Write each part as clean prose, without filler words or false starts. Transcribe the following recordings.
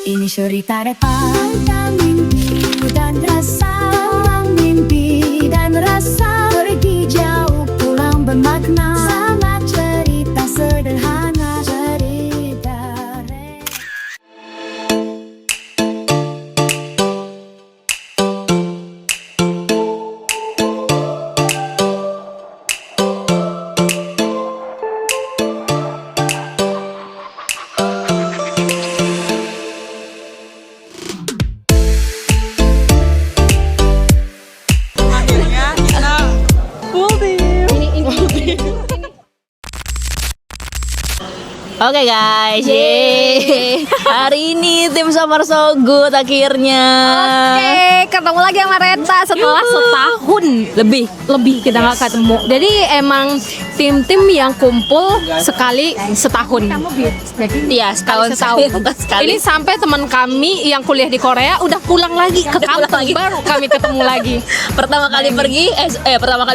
Ini cerita depan mimpi dan rasa, mimpi dan rasa pergi jauh pulang bermakna. Sama cerita sederhana, cerita Oke guys, yeay. Hari ini tim Samar So Good akhirnya. Oke, ketemu lagi sama Reta setelah setahun lebih kita nggak ketemu. Jadi emang tim-tim yang kumpul sekali setahun. Iya, setahun sekali. Ini sampai teman kami yang kuliah di Korea udah pulang lagi ke kampung, baru kami ketemu lagi. Pertama kali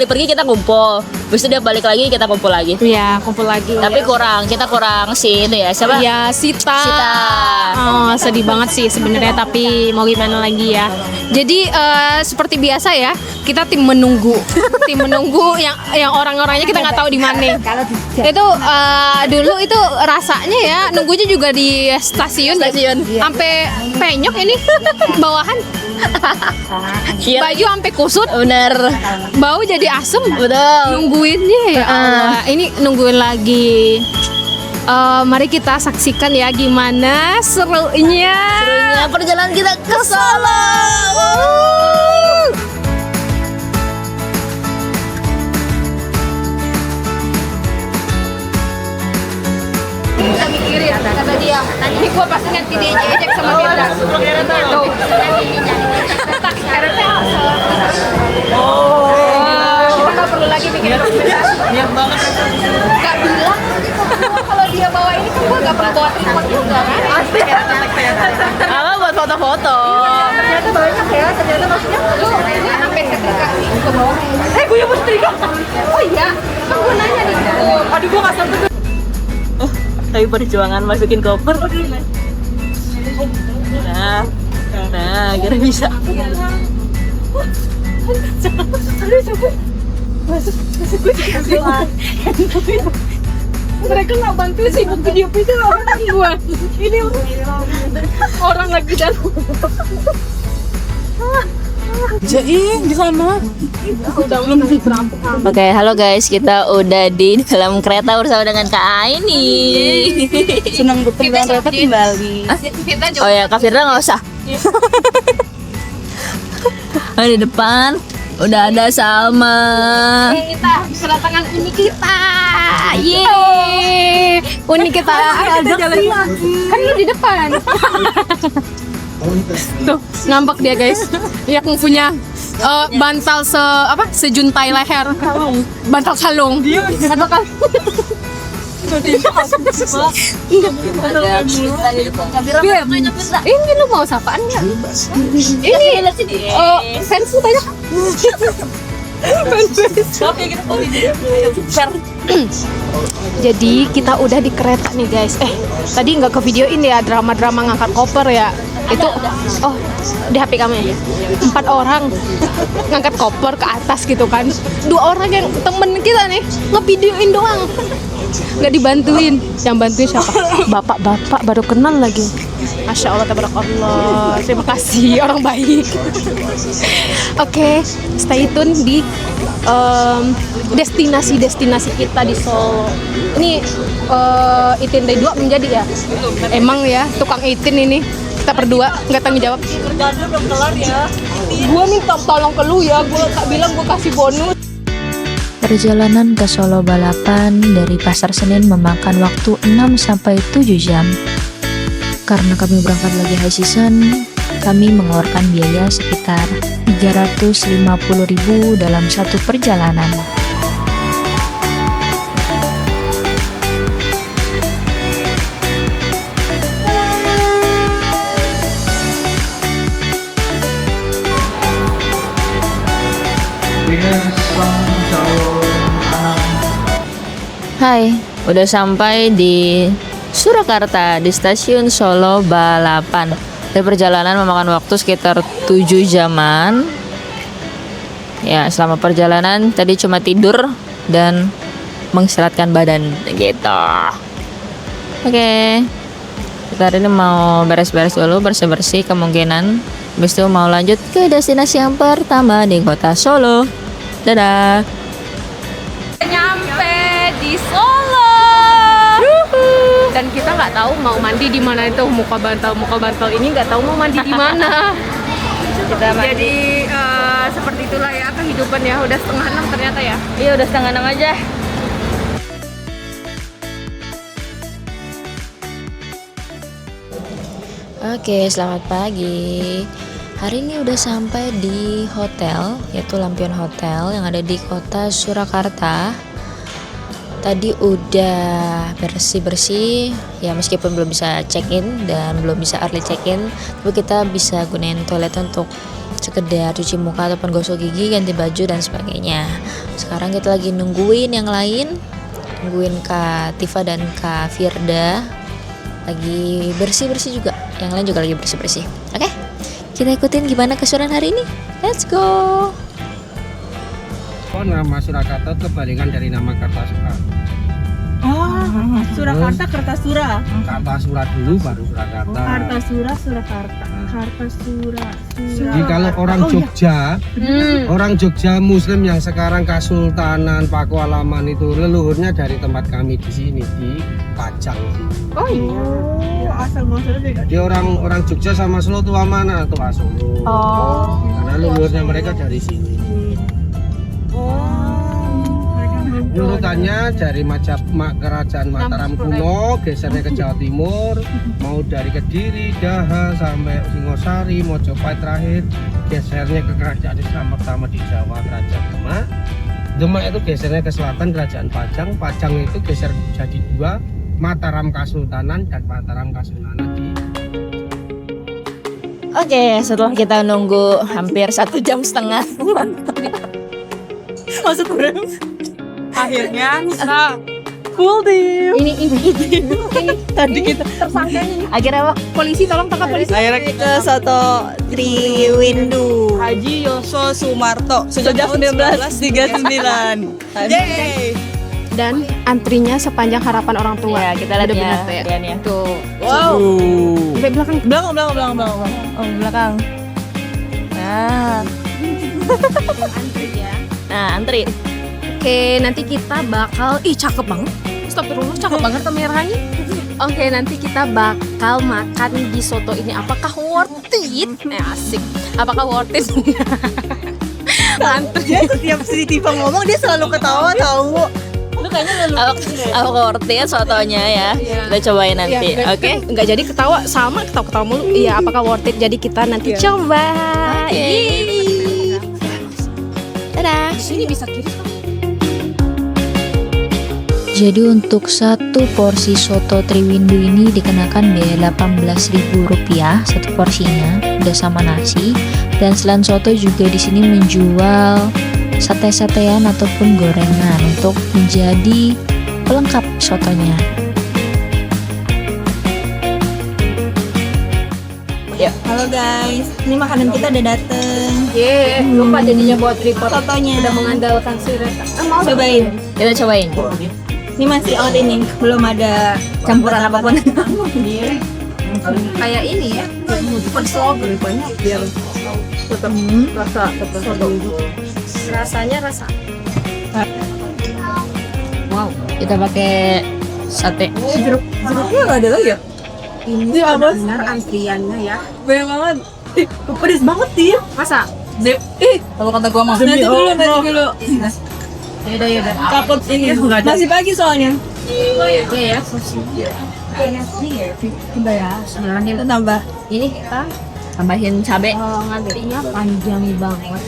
pergi kita kumpul. Terus dia balik lagi kita kumpul lagi. Iya, kumpul lagi. Tapi kita kurang sih itu ya, siapa? Ya, Sita. Oh, sedih banget sih sebenarnya, tapi mau gimana lagi ya. Jadi seperti biasa ya, kita tim menunggu. Tim menunggu yang orang-orangnya kita nggak tahu di mana. Itu dulu itu rasanya ya, nunggunya juga di stasiun. Sampai penyok ini bawahan. Baju sampai kusut. Bener. Bau jadi asem. Betul. Nungguinnya ya Allah. Ini nungguin lagi. Mari kita saksikan ya gimana serunya Perjalanan kita ke Solo. Kami kiri kata dia. Nanti gua pasti nanti diejek sama dia. Tuh. Tak karena kita nggak perlu lagi mikirin Banyak banget. Gak bilang kalau dia bawa ini kan gua nggak perlu bawa tripod juga kan. Pasti Apa buat foto-foto? ternyata banyak ya, ternyata maksudnya lu ini sampai setrika ke bawah. Gue yang mau setrika. Oh iya, kan gue nanya nih. Aduh gue nggak sampai. Tapi perjuangan masukin koper. Nah, kira bisa. Mereka nggak bantu sih video itu orang gue. Ini orang lagi dalam. Jaing di sana. Oke, halo guys, kita udah di dalam kereta bersama dengan Kak Aini. Senang betul dengan kereta kembali. Oh ya, Kak Firda nggak usah. Oh, di depan udah ada Salma. Kita kedatangan uni kita. Yeay. Uni kita. Kan lu di depan. Tuh, ngambek dia guys. Yang punya bantal sejuntai leher. Bantal kalung. Bantal kalung. Ini lu mau sapaan nggak? Ini fans lu banyak. Jadi kita udah di kereta nih guys. Tadi nggak ke videoin ya drama-drama ngangkat koper ya. Itu di HP kamu ya. 4 orang ngangkat koper ke atas gitu kan. 2 orang yang temen kita nih ngevideoin doang. Nggak dibantuin. Yang bantuin siapa? Bapak-bapak baru kenal lagi. Masya Allah, tabarakallah. Terima kasih, orang baik. Oke, stay tune di destinasi-destinasi kita di Solo. Ini Itin dari 2 menjadi ya. Emang ya, tukang Itin ini. Kita berdua nggak tanggung jawab. Kerjaan belum kelar ya. Gue minta tolong ke lu ya. Gue bilang gue kasih bonus. Perjalanan ke Solo balapan dari Pasar Senen memakan waktu 6-7 jam. Karena kami berangkat lagi high season, kami mengeluarkan biaya sekitar 350.000 dalam satu perjalanan. Hai, udah sampai di Surakarta di stasiun Solo Balapan. Dari perjalanan memakan waktu sekitar 7 jaman. Ya, selama perjalanan tadi cuma tidur dan mengistirahatkan badan gitu. Oke. Kita hari ini mau beres-beres dulu, bersih-bersih kemungkinan. Habis itu mau lanjut ke destinasi yang pertama di kota Solo. Dadah. Nyampe di Solo. Dan kita nggak tahu mau mandi di mana itu, muka bantal ini nggak tahu mau mandi di mana. Jadi seperti itulah ya kehidupan ya. Udah 5:30 ternyata ya. Iya, udah 5:30 aja. Oke, selamat pagi. Hari ini udah sampai di hotel, yaitu Lampion Hotel yang ada di kota Surakarta. Tadi udah bersih-bersih, ya meskipun belum bisa check-in dan belum bisa early check-in, tapi kita bisa gunain toilet untuk sekedar cuci muka ataupun gosok gigi, ganti baju dan sebagainya. Sekarang kita lagi nungguin yang lain, nungguin Kak Tifa dan Kak Firda lagi bersih-bersih juga. Yang lain juga lagi bersih-bersih. Oke, kita ikutin gimana keseruan hari ini. Let's go. Nama Surakarta kebalikan dari nama Kartasura. Surakarta Kertasura. Kartasura dulu baru Surakarta. Kartasura Surakarta. Kartasura. Jadi kalau orang Jogja, orang Jogja Muslim yang sekarang Kasultanan, Pakualaman itu leluhurnya dari tempat kami di sini di Pajang. Oh iya. Asal muasalnya beda. Jadi orang Jogja sama Solo tuh mana tuh Solo. Oh. Karena leluhurnya mereka dari sini. Urutannya dari kerajaan Mataram kuno, gesernya ke Jawa Timur, mau dari Kediri, Daha sampai Singosari, Mojopahit terakhir, gesernya ke kerajaan Islam pertama di Jawa, Kerajaan Demak. Demak itu gesernya ke selatan, Kerajaan Pajang. Pajang itu geser jadi dua, Mataram Kasultanan dan Mataram Kasultanan di. Oke, setelah kita nunggu hampir 1,5 jam. Maksud gue akhirnya bisa full deal. Ini Tadi kita tersangkanya nih. Akhirnya apa? Polisi, tolong tangkap polisi. akhirnya kita Soto Triwindu Haji Yoso Sumarto sejak tahun 1939. Yeay. Dan antrinya sepanjang harapan orang tua. Ya, kita lihat Udah ya, benar, Rian ya. Tuh. Wow. Sampai belakang. Belakang. Oh, di belakang. Nah. Nah, antri. Oke, nanti kita bakal cakep banget. Astagfirullah, cakep banget kameranya. Oke, nanti kita bakal makan di soto ini. Apakah worth it? Asik. Apakah worth it? Antri. Dia setiap si Tifa ngomong dia selalu ketawa tahu. Lu kayaknya Aku worth it sotonya ya. Kita cobain nanti. Oke. Enggak jadi ketawa sama ketawa mulu. Iya, apakah worth it? Jadi kita nanti coba. Oke. Yeay. Dadah. Sini bisa kiri. Jadi untuk satu porsi soto Triwindu ini dikenakan biaya Rp18.000 satu porsinya, udah sama nasi. Dan selain soto juga di sini menjual sate-satean ataupun gorengan untuk menjadi pelengkap sotonya. Halo guys, ini makanan kita udah dateng. Lupa jadinya buat report. Sotonya. Udah mengandalkan Sireta. Cobain. Kita cobain. Ini masih out ini, belum ada campuran apapun. Kayak ini ya. Strawberry banyak biar tetap rasa soto. Rasanya rasa. Wow, kita pakai sate. Jeruknya nggak ada lagi ya? Ini benar antriannya ya. Banyak banget. Pedes banget sih. Masa? Kalau kata gua mah. Nanti dulu. Yaudah. Takut ini masih pagi soalnya. Iya ya. Sebenarnya itu tambah. Ini kita Tambahin cabe. ngantrinya panjang banget.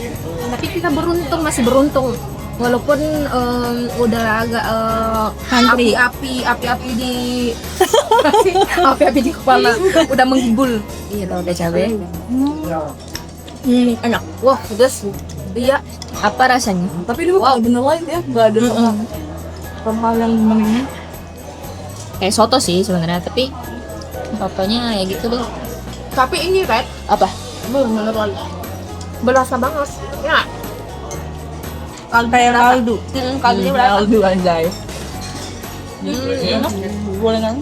Tapi kita masih beruntung. Walaupun udah agak Antri. api-api di api-api di kepala udah menggibul. Iya, tahu udah cabe. Enak. Wah, pedas. Iya. Apa rasanya? Tapi ini bener lain ya, nggak ada hal yang gimana. Kayak soto sih sebenarnya, tapi sotonya ya gitu deh. Tapi ini Red, Apa? beneran berasa banget. Ya, Kayak kaldu. kaldunya berasa. Kaldu anjay. Enak. Boleh nggak?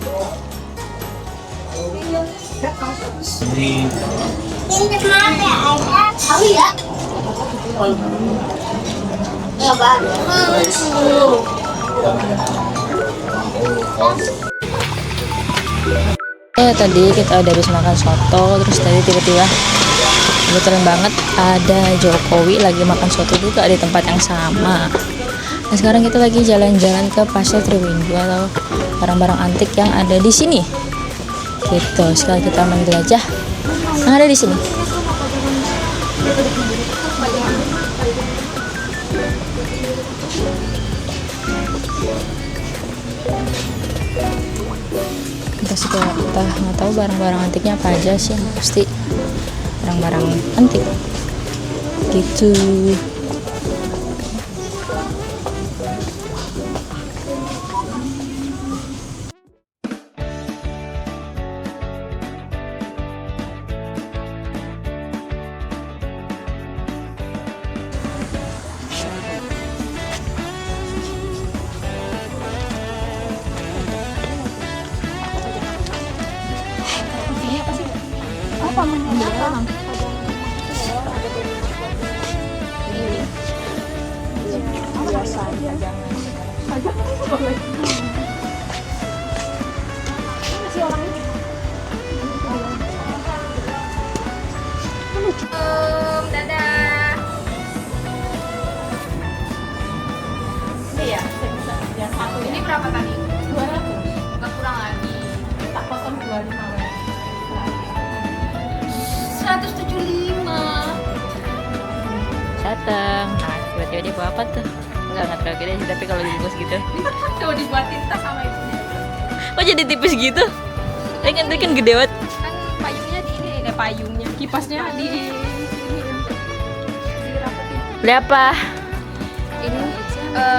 Tadi kita udah habis makan soto, terus tadi tiba-tiba kebetulan banget ada Jokowi lagi makan soto juga di tempat yang sama. Nah sekarang kita lagi jalan-jalan ke Pasar Triwinggu atau barang-barang antik yang ada di sini. Gitu, sekarang kita menjelajah yang ada di sini. Kita nggak tahu barang-barang antiknya apa aja sih, yang pasti barang-barang antik gitu. Ini berapa tadi? 200. Nggak kurang lagi. Tak potong 25. 175. Datang. Nah, tiba-tiba dia bawa apa tuh? Nggak terlalu gede sih, tapi kalau dibungkus gitu. Coba dibuatin tas sama ibunya. Kok jadi tipis gitu? Tadi kan gede banget. Kan payungnya di ini, ada payungnya. Kipasnya di dirapetin. Beli apa? Ini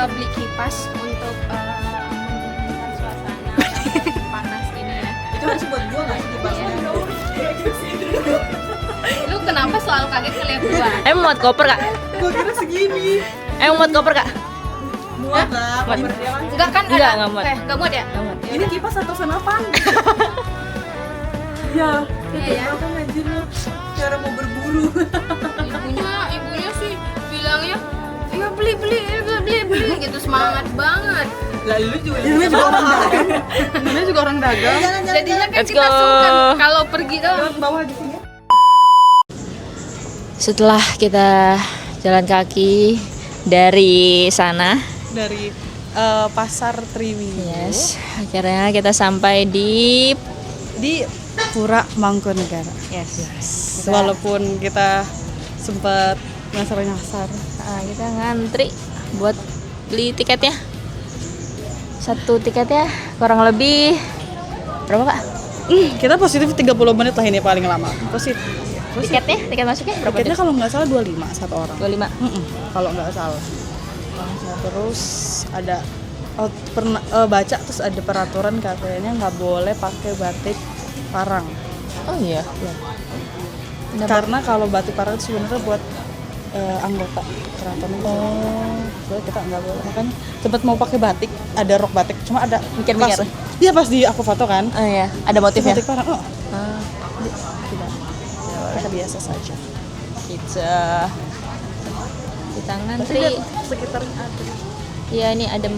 beli kipas untuk mendinginkan suasana panas ini ya. Itu masih buat gua nggak sih kipasnya? Lu kenapa selalu kaget ngeliat gua? Muat koper kak? Gua kira segini. Muat koper kak? Muat lah. Muat. Enggak kan Enggak, ada? nggak muat. Enggak muat ya? Ini kipas atau senapan? Ya, Iya ya. apa anjir lu? Cara mau berburu. Ibunya sih bilangnya, "Ayo beli gitu, semangat banget." Lah lu juga orang dagang. Namanya juga orang dagang. Jadinya kan Let's kita go. sungkan kalau pergi doang. Bawah di sini. Setelah kita jalan kaki dari sana, Dari Pasar Triwinggu yes, akhirnya kita sampai di di Pura Mangkunegaran. yes. Walaupun kita sempat nyasar-nyasar. Nah, kita ngantri buat beli tiketnya. Satu tiketnya kurang lebih berapa kak? Kita positif 30 menit lah ini paling lama. Positif. Tiket masuknya berapa? Tiketnya kalau nggak salah 25 satu orang. 25. Kalau nggak salah. Terus ada pernah baca terus ada peraturan katanya nggak boleh pakai batik parang. Oh iya. Karena kalau batik parang itu sebenarnya buat anggota keraton itu. Jadi kita nggak boleh. Makanya sempat mau pakai batik, ada rok batik, cuma ada Mikir-mikir. Iya pas di aku foto kan. Oh iya, ada motifnya. Batik parang. Oh, Ah, tidak. Kita biasa saja. kita ngantri. Sekitarnya ada. Iya, ini adem.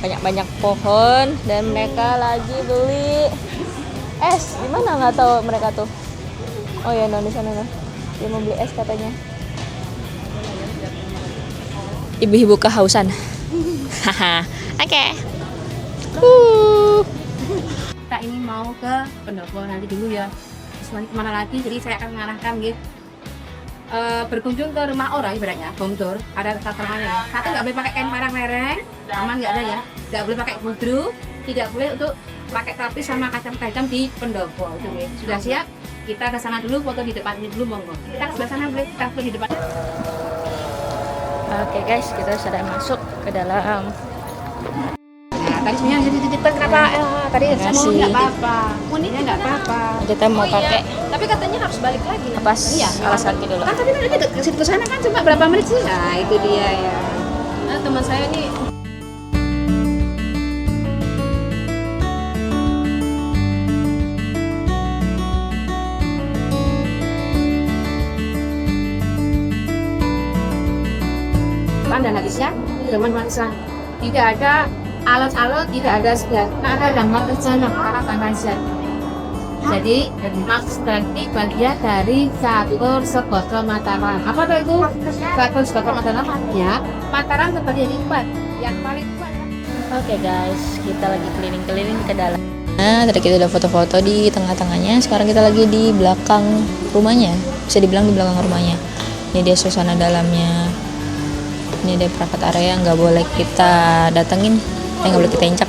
Banyak-banyak pohon dan mereka lagi beli es. Di mana nggak tahu mereka tuh. Oh ya, di sana. Dia mau beli es katanya. Ibu-ibu kehausan. Haha. Oke. Kita ini mau ke pendopo nanti dulu ya. Terus nanti kemana lagi? Jadi saya akan mengarahkan gitu. Berkunjung ke rumah orang ibaratnya, home tour, ada tatarannya ya. Satu nggak boleh pakai kain parang mereng, aman nggak ada ya. Nggak boleh pakai budru, tidak boleh untuk pakai tapis sama kacang-kacang di pendopo. Itu ya. Sudah siap? Kita ke sana dulu, foto di depan dulu monggo. Kita ke sebelah sana boleh, kita foto di depan. Oke guys, kita sudah masuk ke dalam. tadi sebenarnya dititipkan kenapa tadi saya mau Makasih. nggak apa-apa. Munitnya nggak apa-apa. Kita mau pakai Tapi katanya harus balik lagi. pas Iya. alas kaki dulu. Kan tapi nanti ke situ ke sana kan cuma berapa menit sih? Nah itu dia ya. Nah, teman saya nih Dan habisnya dengan masa tidak ada alot-alot, tidak ada segala, ada dampak ke sana ke arah Tanjung. Jadi maksud teknik bagian dari catur sekotro Mataram. Apa tuh itu? Catur sekotro Mataram ya. Mataram sebagai lipat yang paling kuat. Oke guys, kita lagi keliling-keliling ke dalam. Nah, tadi kita udah foto-foto di tengah-tengahnya. Sekarang kita lagi di belakang rumahnya. Bisa dibilang di belakang rumahnya. Ini dia suasana dalamnya. Ini ada perangkat area yang nggak boleh kita datengin, nggak boleh kita injak.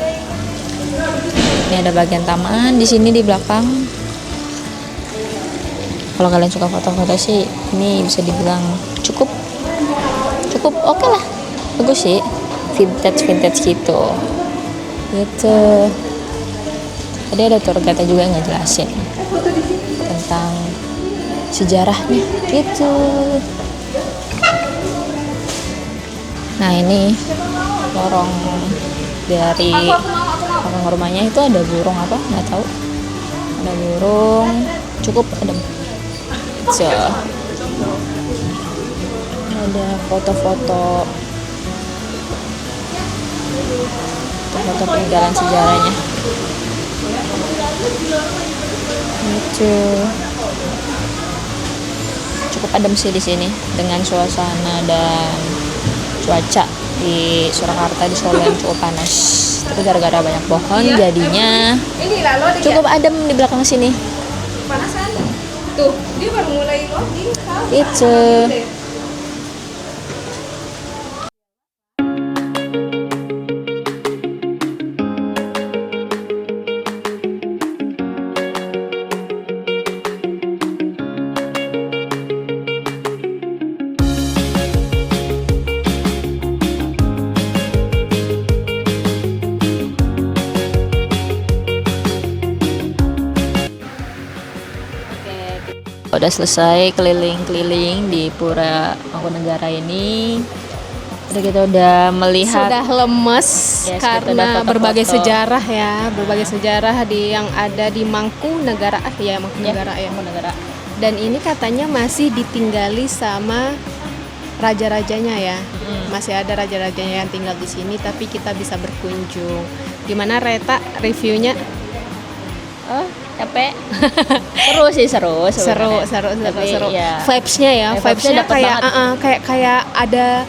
Ini ada bagian taman di sini di belakang. Kalau kalian suka foto-foto sih, ini bisa dibilang cukup oke lah, bagus sih, vintage gitu. Gitu. Tadi ada tour guide juga yang ngejelasin tentang sejarahnya gitu. Nah ini lorong dari belakang rumahnya itu ada burung apa nggak tahu, ada burung cukup adem. So, ada foto-foto peninggalan sejarahnya itu cukup adem sih di sini dengan suasana dan cuaca di Surakarta di Solo yang cukup panas. Tapi gara-gara banyak pohon jadinya cukup adem di belakang sini. Panasan. Tuh, dia baru mulai loading. Itu. Udah selesai keliling-keliling di Pura Mangkunegara ini. Udah kita udah melihat sudah lemes Yes, kita udah karena foto-foto. berbagai sejarah ya, berbagai sejarah yang ada di Mangkunegara Mangkunegara ya. Mangkunegara. Dan ini katanya masih ditinggali sama raja-rajanya ya. Masih ada raja-rajanya yang tinggal di sini, tapi kita bisa berkunjung. Gimana Reta reviewnya? Oh, capek. seru sih Seru. Tapi, ya, Vibes-nya ya, vibes-nya vibes-nya dapet kayak ada.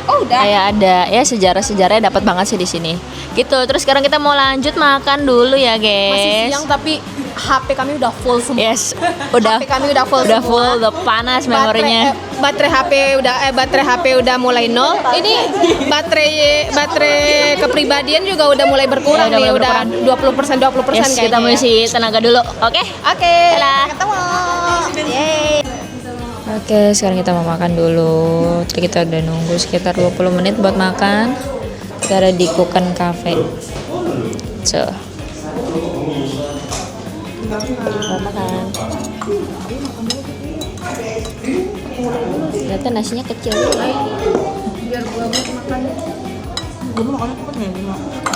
Oh udah. kayak ada ya sejarah-sejarahnya dapat banget sih di sini. Gitu. Terus sekarang kita mau lanjut makan dulu ya, Masih guys. siang tapi HP kami udah full semua. Yes, udah HP kami udah full udah semua. full, udah panas memorinya. Baterai HP udah mulai nol. Ini baterai kepribadian juga udah mulai berkurang Ya, nih, udah udah 20% Yes, kayaknya. kita mau isi tenaga dulu. Oke? Oke. Dadah. Ketemu. Yeay. Oke, sekarang kita mau makan dulu. Tadi kita udah nunggu sekitar 20 menit buat makan. Kita ada di Kukan Cafe. So. Mau makan. Ternyata nasinya kecil.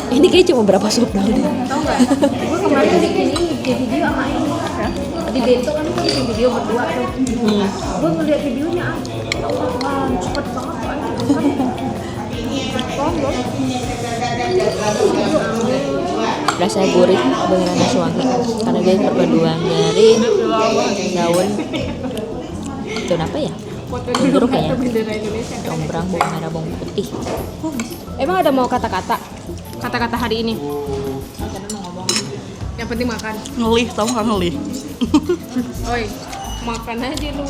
Ini kayak cuma berapa sup doang. Gue kemarin di video sama ini di Bento kan di video berdua tuh. Gue ngeliat videonya wah cepet banget Rasanya gurih dengan nasi wangi karena dia perpaduan dari daun apa ya? Jeruk kayaknya. Combrang, bawang merah, bawang putih. Emang ada mau kata-kata hari ini? Yang penting makan. Ngelih, tahu nggak ngelih? Oi, makan aja lu.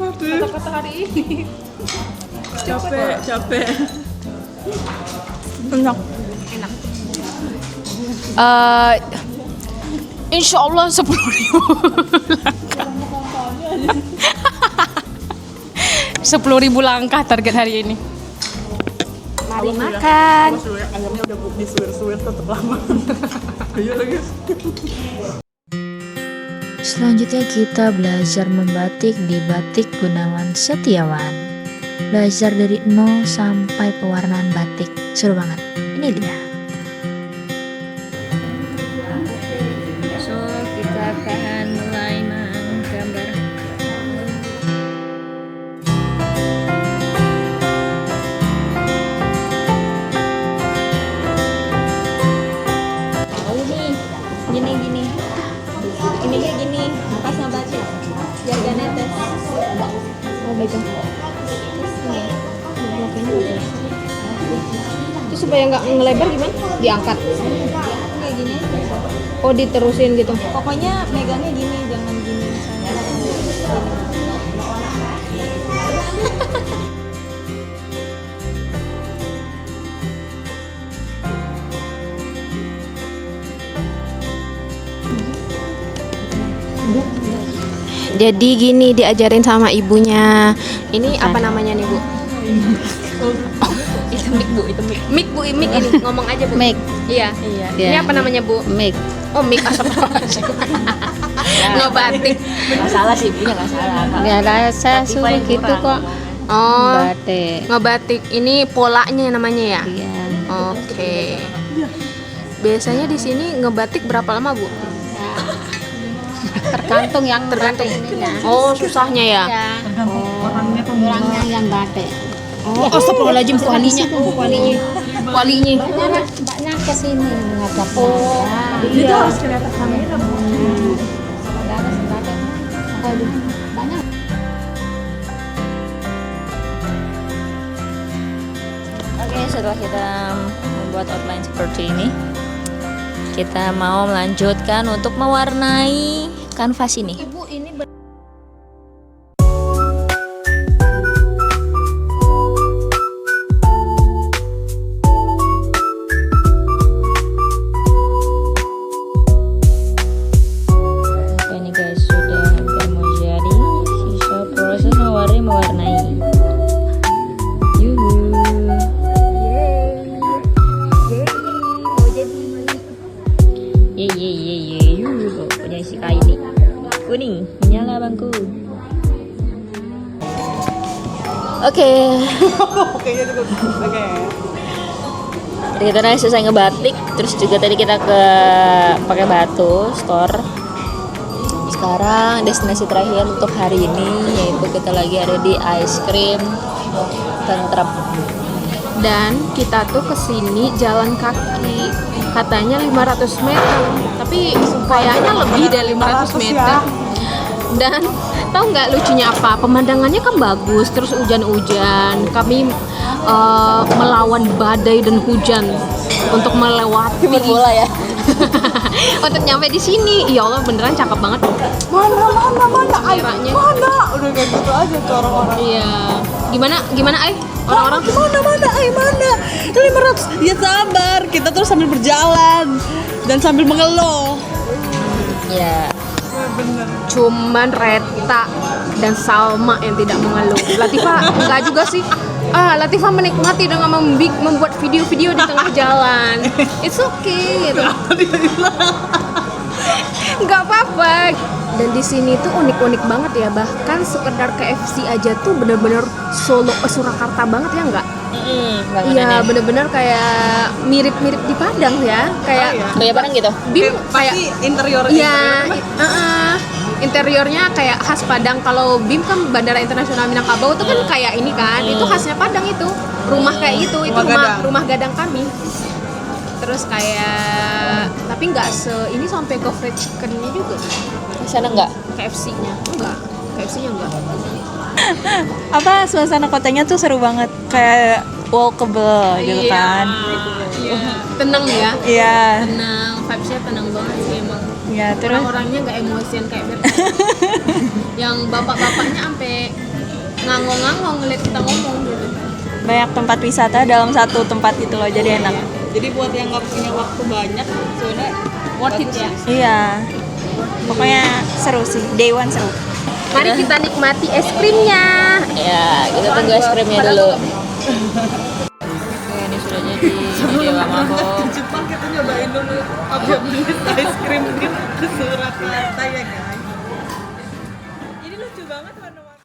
Kata-kata hari ini. Capek. Enak. Insya Allah 10.000 langkah. 10.000 langkah target hari ini. Mari makan. Ayamnya udah disuir-suir tetap lama. Iya lagi. Selanjutnya kita belajar membatik di Batik Gunawan Setiawan. Belajar dari nol sampai pewarnaan batik. Seru banget. Ini dia. So, kita akan mulai menggambar. Oh nih, gini. Ini kayak gini, pas ngebatik. Biar gak netes. Oh, baiklah. Itu supaya nggak ngelebar gimana? Diangkat. Kayak gini. Oh, diterusin gitu. Pokoknya megangnya gini, jangan gini. Jadi gini diajarin sama ibunya. Ini apa namanya nih, Bu? Itu mic bu, itu mic. Mic, Bu, mic ini. Ngomong aja, Bu. Mic. Iya. Ini apa namanya, Bu? Mic. Oh, mic astagfirullahaladzim. Ngebatik. Nggak salah sih, ibunya nggak salah. Nggak rasa Spotify suruh yang gitu kurang. kok. Oh, Batik. ngebatik. Ini polanya namanya ya? Iya. Oke. Biasanya di sini ngebatik berapa lama, Bu? Tergantung yang tergantung ininya. Oh, susahnya ya? Orangnya yang batik. Oh, astagfirullahaladzim, kualinya. Kualinya. Mbaknya kesini ngadap. Oh, iya. Harus kelihatan kamera. Banyak. Oke, setelah kita membuat outline seperti ini, kita mau melanjutkan untuk mewarnai kanvas ini. Ibu, ini Oke nih guys, sudah hampir mau jadi. Sisa proses mewarnai. Yuhu. Ye, yuhu. Punya isi kain nih. Kuning, menyala bangku. Oke. Oke, gitu. Oke. Tadi kita udah selesai ngebatik, terus juga tadi kita ke pakai batu store. Sekarang destinasi terakhir untuk hari ini yaitu kita lagi ada di ice cream Tentrep. dan kita tuh kesini jalan kaki, katanya 500 meter, tapi kayaknya lebih dari 500 meter. Dan tahu nggak lucunya apa? Pemandangannya kan bagus, terus hujan-hujan. Kami melawan badai dan hujan untuk melewati Bola ya. untuk nyampe di sini. Ya Allah, beneran cakep banget. Mana? Kiranya. Mana? Udah kayak gitu aja tuh orang-orang. Iya. Gimana, Ay? Orang-orang tuh Mana? 500. Ya sabar, kita terus sambil berjalan dan sambil mengeluh. Ya. cuman Reta dan Salma yang tidak mengeluh. Latifah enggak juga sih. Latifah menikmati dengan membuat video-video di tengah jalan. It's okay gitu. Nggak apa-apa. Dan di sini tuh unik-unik banget ya. Bahkan sekedar KFC aja tuh bener-bener Solo Surakarta banget ya nggak? Iya, bener-bener kayak mirip-mirip di Padang ya. Kayak Kayak Padang gitu. Bim kayak interiornya. iya, interiornya kayak khas Padang. Kalau BIM kan Bandara Internasional Minangkabau itu kan kayak ini kan, itu khasnya Padang itu. Rumah kayak itu rumah gadang kami. Terus kayak tapi nggak ini sampai ke fried chickennya juga. Di sana enggak? KFC-nya enggak. KFC-nya enggak. Apa suasana kotanya tuh seru banget, kayak walkable gitu kan. Iya. Tenang ya. Iya. Tenang, vibes-nya tenang banget sih emang. Ya terus Orang-orangnya nggak emosian kayak Berta. Yang bapak-bapaknya sampai ngangong-ngangong ngeliat kita ngomong gitu. banyak tempat wisata dalam satu tempat gitu loh, jadi enak. Jadi buat yang nggak punya waktu banyak, sebenarnya Worth it ya. Iya. Pokoknya seru sih. Day one seru. Mari kita nikmati es krimnya. Ya, kita tunggu es krimnya dulu. Oke, ini Di Jepang kita nyobain dulu objek ice cream di Surakarta ya guys. Ini lucu banget warna-warna.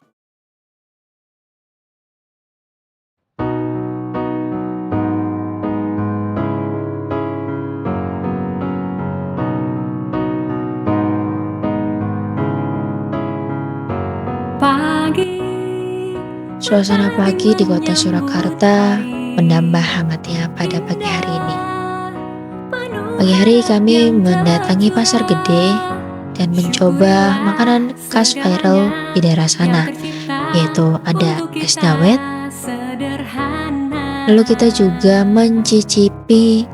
Suasana pagi di kota Surakarta menambah hangatnya pada pagi hari ini. Pagi hari kami mendatangi pasar gede dan mencoba makanan khas viral di daerah sana, yaitu ada es dawet. Lalu kita juga mencicipi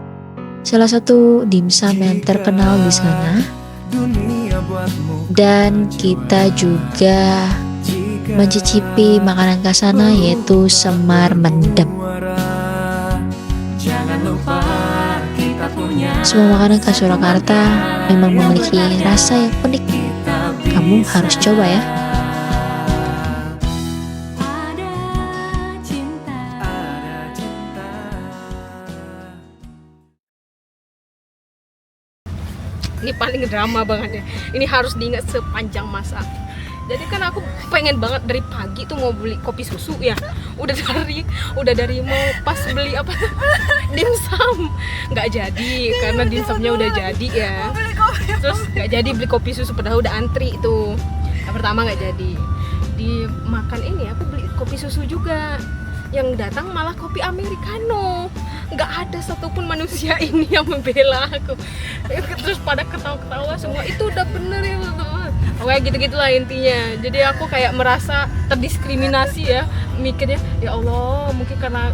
salah satu dimsum yang terkenal di sana. Dan kita juga mencicipi makanan khas sana, yaitu semar mendem. Semua makanan khas Surakarta memang memiliki rasa yang unik. Kamu harus coba ya. Ini paling drama banget ya. Ini harus diingat sepanjang masa. Jadi kan aku pengen banget dari pagi tuh mau beli kopi susu ya. Udah dari mau pas beli apa dimsum nggak jadi karena dimsumnya udah jadi ya. Terus nggak jadi beli kopi susu padahal udah antri tuh. Yang pertama nggak jadi. Dimakan ini aku beli kopi susu juga. Yang datang malah kopi americano. Nggak ada satupun manusia ini yang membela aku. Terus pada ketawa-ketawa semua. Itu udah bener ya. Kayak gitu-gitulah intinya. Jadi aku kayak merasa terdiskriminasi ya. Mikirnya ya Allah mungkin karena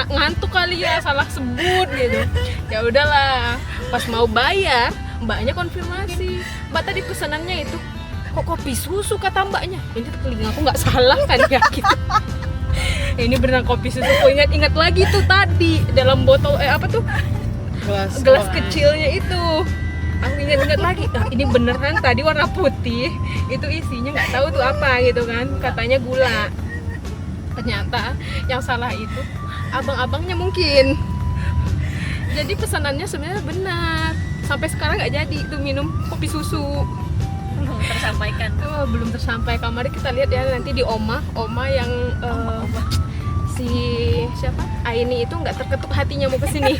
ngantuk kali ya, salah sebut gitu. Ya udahlah. Pas mau bayar mbaknya konfirmasi, mbak tadi pesanannya itu kok kopi susu kata mbaknya. Ini telinga aku nggak salah kan ya gitu. Ini beneran kopi susu. Aku ingat lagi tuh tadi dalam botol apa tuh gelas kecilnya itu. Aku ingat lagi, ini beneran tadi warna putih. Itu isinya nggak tahu tuh apa gitu kan. Katanya gula. Ternyata yang salah itu abang-abangnya mungkin. Jadi pesanannya sebenarnya benar. Sampai sekarang nggak jadi tuh minum kopi susu. Belum tersampaikan. Belum tersampaikan. Mari kita lihat ya nanti di Oma yang si siapa? Aini itu nggak terketuk hatinya mau kesini.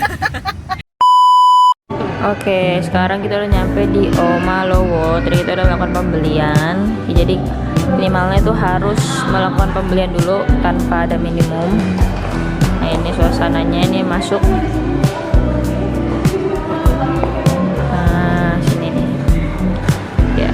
Oke, sekarang kita udah nyampe di Oma Lowo. Tadi kita udah melakukan pembelian. Jadi minimalnya itu harus melakukan pembelian dulu tanpa ada minimum. Nah ini suasananya, ini masuk. Nah sini nih. Ya.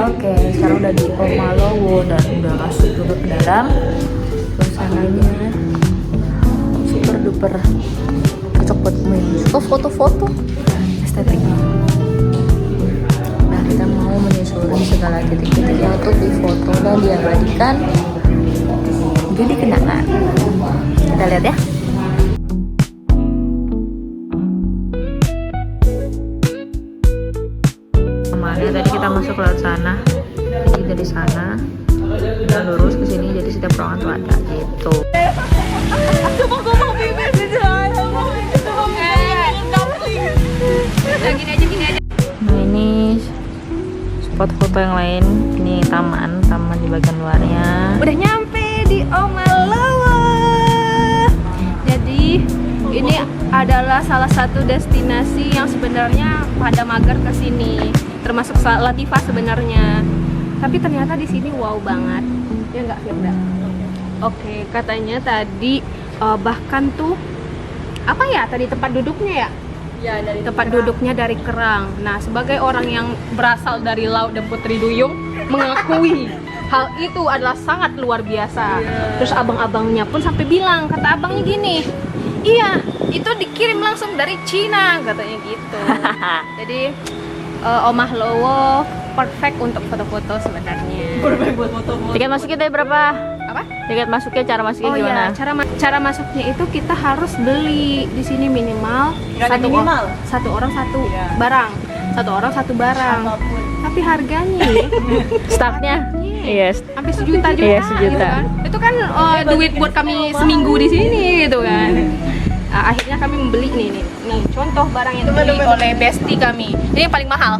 Oke, sekarang udah di Oma Lowo dan udah masuk dulu ke dalam. Suasananya super duper cocok buat suka foto-foto, estetiknya. Nah, kita mau menyusuri segala titik-titiknya untuk difoto dan diabadikan jadi kenangan. Kita lihat ya. Tadi kita masuk lewat sana, jadi dari sana kita lurus ke sini, jadi setiap ruangan tuh ada gitu. Nah ini spot foto yang lain, ini taman di bagian luarnya. Udah nyampe di Oma Lowo. Jadi ini adalah salah satu destinasi yang sebenarnya pada mager ke sini. Termasuk Latifah sebenarnya, tapi ternyata di sini wow banget, ya nggak Firda? Oke, katanya tadi bahkan tuh apa ya tadi tempat duduknya ya? Ya dari tempat duduknya dari kerang. Nah sebagai orang yang berasal dari Laut dan Putri Duyung mengakui hal itu adalah sangat luar biasa. Terus abang-abangnya pun sampai bilang, kata abangnya gini, iya itu dikirim langsung dari Cina katanya gitu. Jadi Oma Lowo perfect untuk foto-foto sebenarnya. Perfect buat foto-foto. Tiket masuk kita berapa? apa? Tiket masuknya, cara masuknya Oh gimana? iya, cara masuknya itu kita harus beli di sini minimal satu orang satu barang. Satu orang satu barang. Tapi harganya Startnya? Iya. hampir sejuta juga. Iya, sejuta. Gitu kan. Itu kan duit buat kami seminggu di sini gitu kan. Akhirnya kami membeli nih contoh barang yang dibeli oleh bestie kami. Ini yang paling mahal.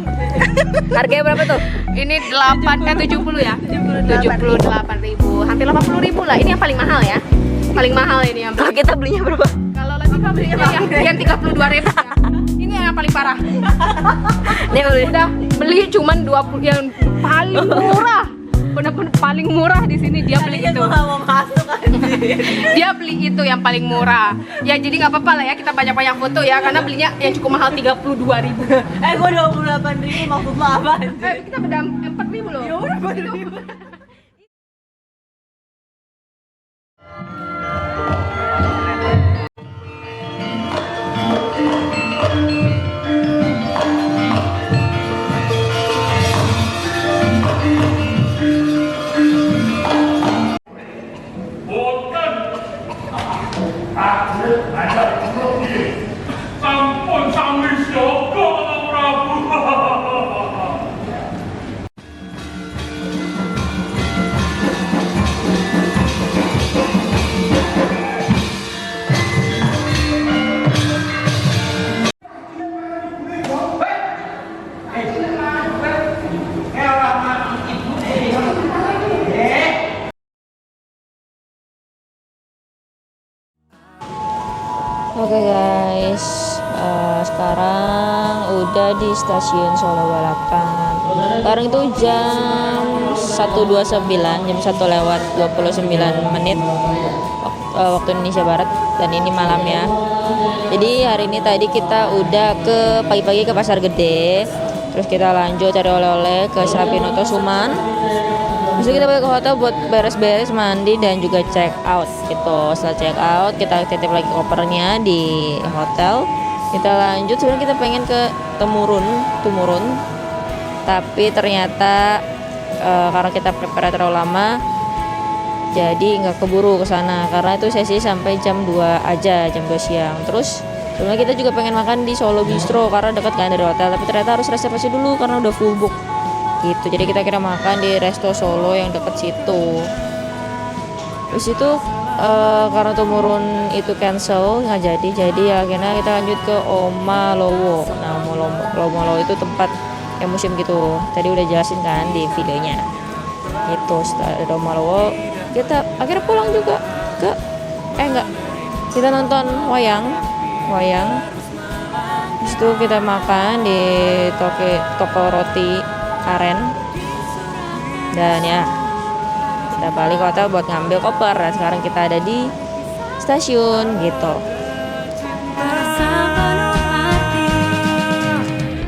Harganya berapa tuh? Ini 70 ya. 78.000. Hampir 80.000 lah. Ini yang paling mahal ya. Paling mahal ini yang. Kalau kita belinya berapa? Kalau lagi belinya yang 32.000 ya. Ini yang paling parah. Ini Udah beli cuman 20 yang paling murah. Benar-benar paling murah di sini dia beli itu. Dia beli itu yang paling murah. Ya jadi nggak apa-apa lah ya kita banyak-banyak foto ya karena belinya yang cukup mahal 32.000. Gua 28.000 maksud lo apa? Kita beda 4.000 loh. Ya udah 4.000. Sampun sami saka Prabu. Oke guys, sekarang udah di stasiun Solo Balapan. Sekarang itu jam 1.29, jam 1 lewat 29 menit waktu Indonesia Barat, dan ini malam ya. Jadi hari ini tadi kita udah ke pagi-pagi ke Pasar Gede, terus kita lanjut cari oleh-oleh ke Srapinoto Suman. Terus kita balik ke hotel buat beres-beres, mandi dan juga check out gitu. Setelah check out kita titip lagi kopernya di hotel. Kita lanjut, sebenarnya kita pengen ke Tumurun, tapi ternyata karena kita prepare terlalu lama, jadi nggak keburu ke sana karena itu sesi sampai jam 2 aja, jam 2 siang. Terus sebenarnya kita juga pengen makan di Solo Bistro karena dekat kan dari hotel, tapi ternyata harus reservasi dulu karena udah full book gitu. Jadi kita kira makan di Resto Solo yang deket situ. Terus itu karena Tumurun itu cancel, nggak jadi akhirnya kita lanjut ke Oma Lowo. Nah Oma Lowo itu tempat yang museum gitu, tadi udah jelasin kan di videonya itu. Setelah ada Oma Lowo kita akhirnya pulang juga ke kita nonton wayang. Terus itu kita makan di toko roti Aren, dan ya kita balik ke hotel buat ngambil koper. Dan sekarang kita ada di stasiun gitu.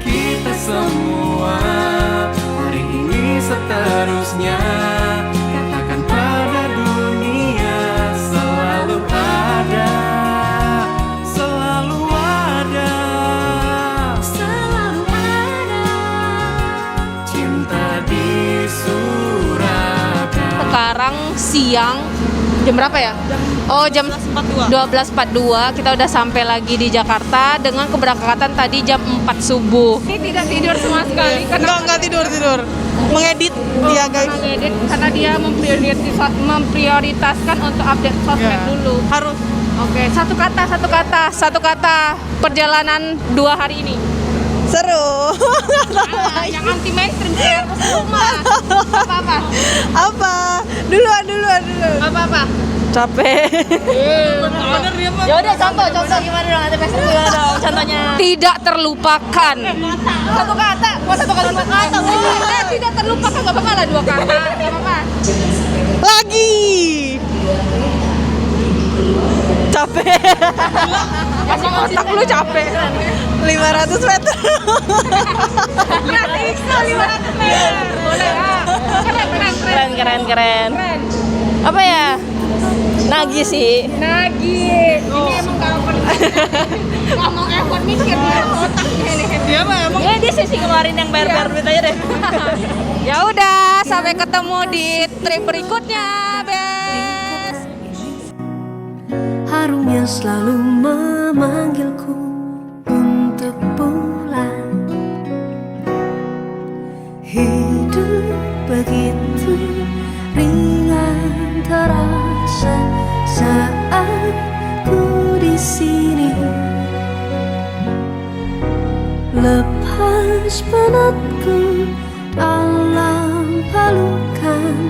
Kita semua hari ini seterusnya katakan pada dunia selalu ada, selalu ada, selalu ada cinta di Surakarta. Sekarang siang jam berapa ya? Oh jam 12.42 kita udah sampai lagi di Jakarta dengan keberangkatan tadi jam 4 subuh. Ini tidak tidur sama sekali karena Enggak tidur. Mengedit dia guys. mengedit karena dia memprioritaskan untuk update sosmed dulu. Harus. Oke, satu kata perjalanan 2 hari ini. Seru. Yang anti mainstream share ke rumah. Apa? Apa? Duluan. Apa? Capek. Ya udah contoh gimana dong? Ada pesta gimana dong? Contohnya. Tidak terlupakan. Satu kata. Tidak terlupakan, nggak apa-apa lah 2 kata. Nggak apa-apa. Lagi. Capek. Masih otak lu capek. 500 meter. Gratis 500 meter. Boleh ah. Keren. Apa ya? Nagih sih. Nagih. Ini emang kalau nggak mau effort mikir dia otaknya ini. Dia mah emang Ya dia sesi kemarin yang bayar duit aja deh. Ya udah, sampai ketemu di trip berikutnya, Bes. Harumnya selalu memanggilku untuk pulang. Hidup begitu ringan terasa saat ku di sini. Lepas penatku dalam pelukan